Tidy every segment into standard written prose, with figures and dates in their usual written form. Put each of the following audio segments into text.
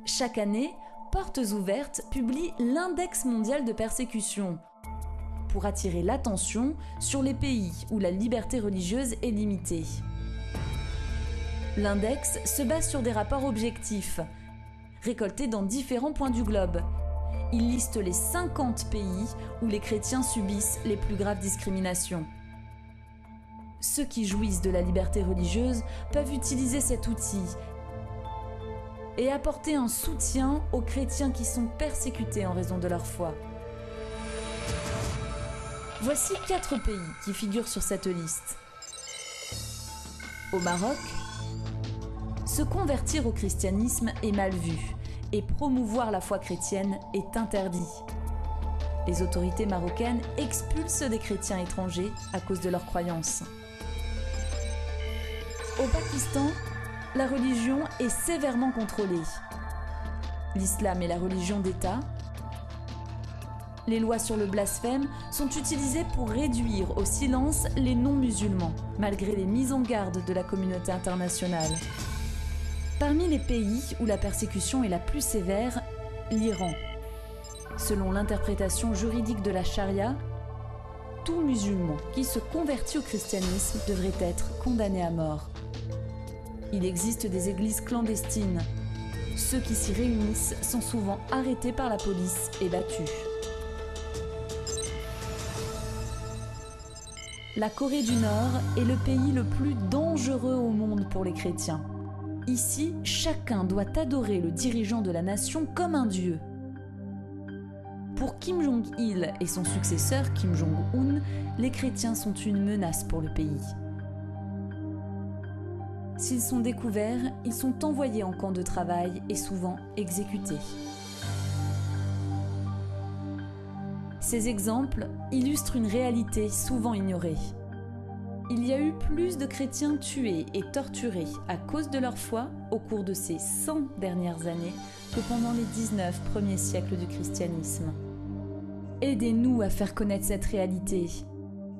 Chaque année, Portes Ouvertes publie l'Index mondial de persécution pour attirer l'attention sur les pays où la liberté religieuse est limitée. L'index se base sur des rapports objectifs, récoltés dans différents points du globe. Il liste les 50 pays où les chrétiens subissent les plus graves discriminations. Ceux qui jouissent de la liberté religieuse peuvent utiliser cet outil et apporter un soutien aux chrétiens qui sont persécutés en raison de leur foi. Voici 4 pays qui figurent sur cette liste. Au Maroc, se convertir au christianisme est mal vu et promouvoir la foi chrétienne est interdit. Les autorités marocaines expulsent des chrétiens étrangers à cause de leurs croyances. Au Pakistan, la religion est sévèrement contrôlée. L'islam est la religion d'État. Les lois sur le blasphème sont utilisées pour réduire au silence les non-musulmans, malgré les mises en garde de la communauté internationale. Parmi les pays où la persécution est la plus sévère, l'Iran. Selon l'interprétation juridique de la charia, tout musulman qui se convertit au christianisme devrait être condamné à mort. Il existe des églises clandestines. Ceux qui s'y réunissent sont souvent arrêtés par la police et battus. La Corée du Nord est le pays le plus dangereux au monde pour les chrétiens. Ici, chacun doit adorer le dirigeant de la nation comme un dieu. Pour Kim Jong-il et son successeur Kim Jong-un, les chrétiens sont une menace pour le pays. S'ils sont découverts, ils sont envoyés en camp de travail et souvent exécutés. Ces exemples illustrent une réalité souvent ignorée. Il y a eu plus de chrétiens tués et torturés à cause de leur foi au cours de ces 100 dernières années que pendant les 19 premiers siècles du christianisme. Aidez-nous à faire connaître cette réalité.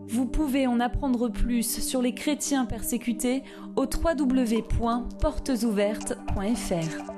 Vous pouvez en apprendre plus sur les chrétiens persécutés au www.portesouvertes.fr.